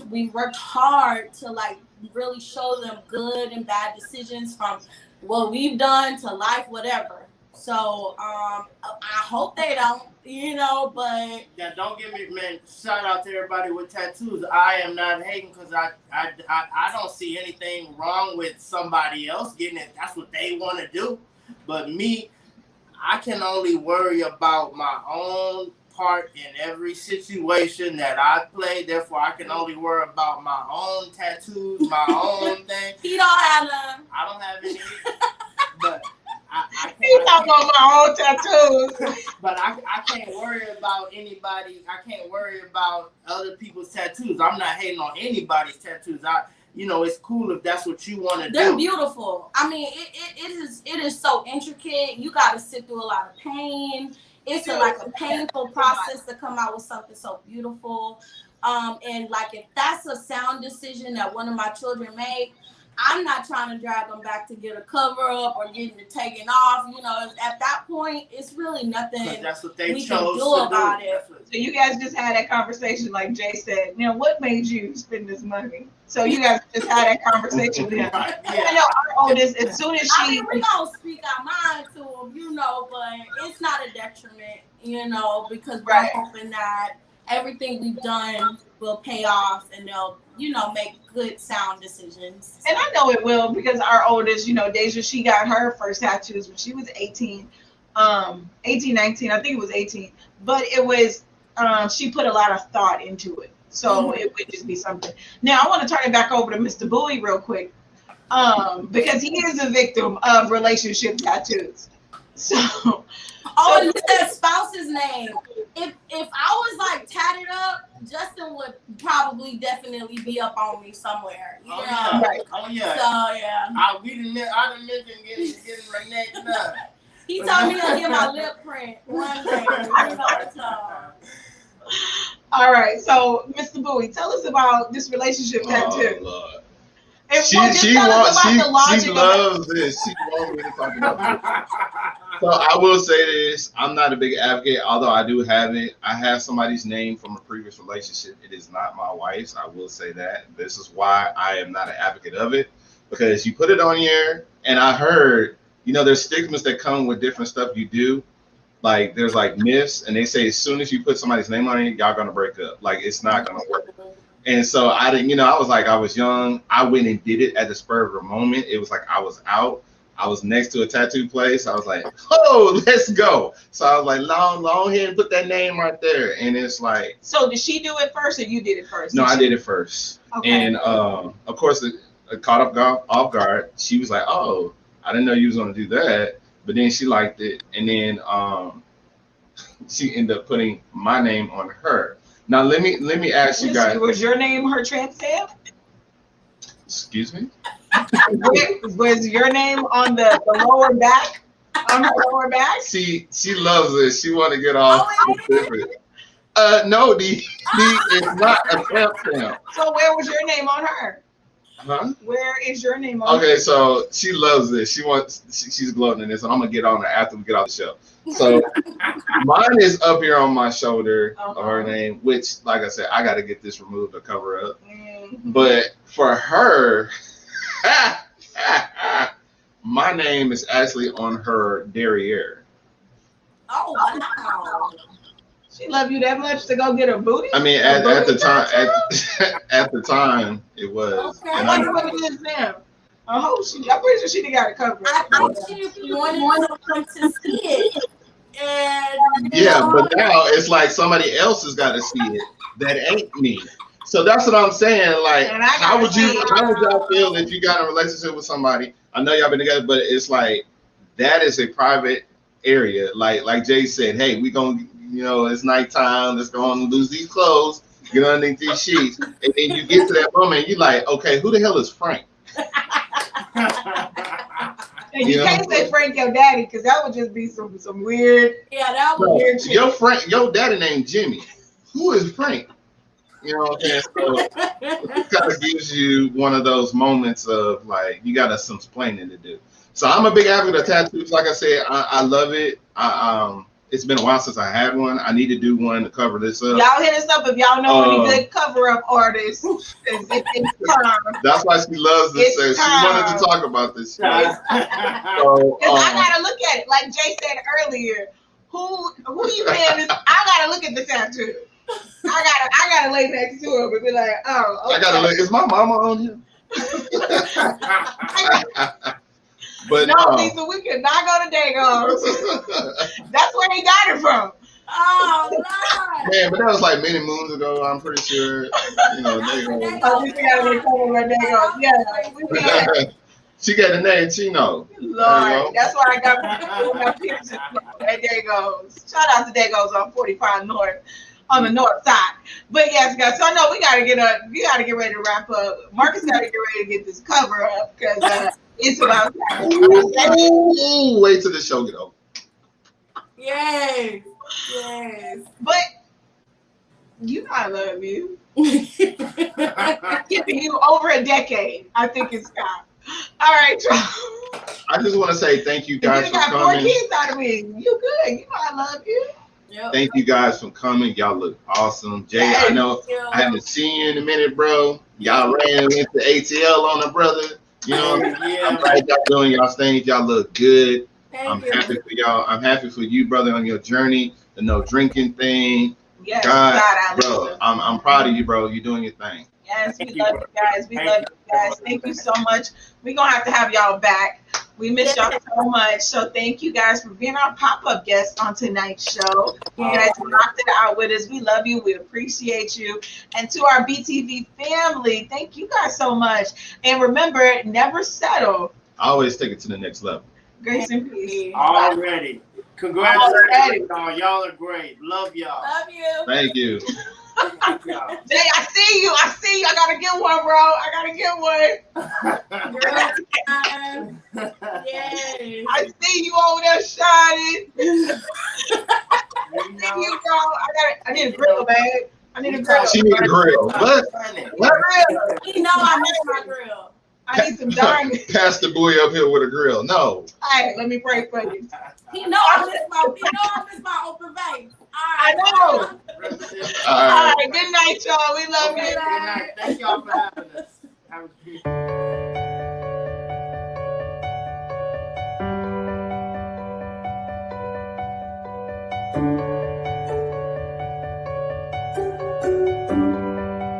hard to like really show them good and bad decisions from what we've done to life, whatever. So I hope they don't, you know, but yeah, don't get me, man. Shout out to everybody with tattoos. I am not hating because I don't see anything wrong with somebody else getting it. That's what they want to do. But me, I can only worry about my own part in every situation that I play. Therefore, I can only worry about my own tattoos, my own thing. He don't have them. I don't have any. But He's talking about my own tattoos. But I can't worry about anybody. I can't worry about other people's tattoos. I'm not hating on anybody's tattoos. you know, it's cool if that's what you want to do. They're beautiful. I mean, it is so intricate. You got to sit through a lot of pain. It's like a painful process to come out with something so beautiful. And like if that's a sound decision that one of my children make, I'm not trying to drag them back to get a cover up or getting it taken off. You know, at that point, it's really nothing that's what they we chose can do about it. So you guys just had that conversation, like Jay said. Now, what made you spend this money? So you guys just had that conversation with him. Right, yeah. I know our oldest, as soon as I she, mean, we don't speak our mind to them, you know, but it's not a detriment, you know, because we're Right. hoping that everything we've done will pay off and they'll, you know, make good sound decisions. and I know it will, because our oldest, you know, Deja, she got her first tattoos when she was 18, 19, I think it was 18, but it was, she put a lot of thought into it. So it would just be something. Now I want to turn it back over to Mr. Bowie real quick, because he is a victim of relationship tattoos. So, Oh, and you said spouse's name. If I was like tatted up, Justin would probably definitely be up on me somewhere. You know? Yeah. Right. Oh yeah. So yeah. I didn't mention getting my neck done. He told me to get my lip print one day. You know, so. all right. So, Mr. Bowie, tell us about this relationship tattoo. Oh, Lord. And She just tell us about the logic of it. loves this. She wants me to talk about this. So I will say this: I'm not a big advocate, although I do have it. I have somebody's name from a previous relationship. It is not my wife's. I will say that. This is why I am not an advocate of it, because you put it on here, and I heard, you know, there's stigmas that come with different stuff you do. Like there's like myths, and they say as soon as you put somebody's name on it, y'all gonna break up. Like it's not gonna work. And so I didn't, you know, I was like, I was young. I went and did it at the spur of the moment. It was like I was out. I was next to a tattoo place. I was like, oh, let's go. So I was like, long ahead and put that name right there. And it's like. So did she do it first, or you did it first? No, I did it first. Okay. And of course, it caught off guard. She was like, oh, I didn't know you was going to do that. But then she liked it. And then she ended up putting my name on her. Now let me ask you guys. Was your name her tramp stamp? Excuse me? Was your name on the lower back? On her lower back? She loves this. She want to get off specific. No, the it's not a tramp stamp. So where was your name on her? Huh? Where is your name on her? Okay, so she loves this. She's gloating in this, and I'm gonna get on her after we get off the show. So mine is up here on my shoulder, her name, which, like I said, I got to get this removed to cover up. Mm-hmm. But for her, my name is actually on her derriere. Oh wow. She love you that much to go get her booty? I mean, at the time, at the time, it was. Okay. I wonder what it is now. I'm pretty sure she done got it covered. I think she wanted someone to see it. And Yeah, but now it's like somebody else has got to see it that ain't me. So that's what I'm saying. Like, how would y'all feel if you got in a relationship with somebody? I know y'all been together, but it's like that is a private area. Like Jay said, hey, we gonna, you know, it's nighttime. Let's go on and lose these clothes, get underneath these sheets, and then you get to that moment, you're like, okay, who the hell is Frank? And you can't say Frank your daddy, because that would just be some weird. yeah, that was weird. Your daddy named Jimmy. Who is Frank? You know what I'm saying? So it kind of gives you one of those moments of like you got some explaining to do. So I'm a big advocate of tattoos. Like I said, I love it. It's been a while since I had one. I need to do one to cover this up. Y'all hit us up if y'all know any good cover-up artists. It's time. That's why she loves this. It's She wanted to talk about this. So, I gotta look at it. Like Jay said earlier, who you paying this? I gotta look at the tattoo. I gotta lay next to him and be like, oh, okay. I gotta look. Is my mama on here? But no, Lisa, we could not go to Dago's. That's where he got it from. Oh, Lord. Man, but that was like many moons ago. I'm pretty sure. You know, Dago's. Oh, we gotta be covered with Dago's. Yeah. She got the name Chino. Lord, that's why I got my pictures at Dago's. Shout out to Dago's on 45 North. on the north side. But yes, guys. So no, we gotta get ready to wrap up. Marcus gotta get ready to get this cover up because it's about time. Ooh, wait till the show get over. Yes. But you know I love you. Giving you over a decade. I think it's time. All right, y'all. I just want to say thank you guys You for got 4 coming. kids out of me. You good. You know I love you. Yep. Thank you guys for coming. Y'all look awesome. Jay, I know I haven't seen you in a minute, bro. Y'all ran into ATL on a brother. You know, I'm glad y'all doing y'all things. Y'all look good. I'm happy for y'all. I'm happy for you, brother, on your journey. The no drinking thing. Yes, God, bro, I'm proud of you, bro. You're doing your thing. Yes, we love you guys. We love you guys. Thank you so much. We're going to have y'all back. We miss y'all so much. So thank you guys for being our pop-up guests on tonight's show. You guys knocked it out with us. We love you. We appreciate you. And to our BTV family, thank you guys so much. And remember, never settle. I always take it to the next level. Grace and peace. Already. Congratulations, y'all. Y'all are great. Love y'all. Love you. Thank you. Jay, I see you. I gotta get one, bro. I gotta get one. Girl time. Yes. I see you over there shining. I see you, bro. I need a grill, babe. I need a grill. She need a grill. What? You know I miss my grill. I need some diamonds. Pass the boy up here with a grill. No. Hey, let me pray for you. He know I miss my open vein. I know. All right. Good night, y'all. We love you. Good night. Thank y'all for having us. Have a good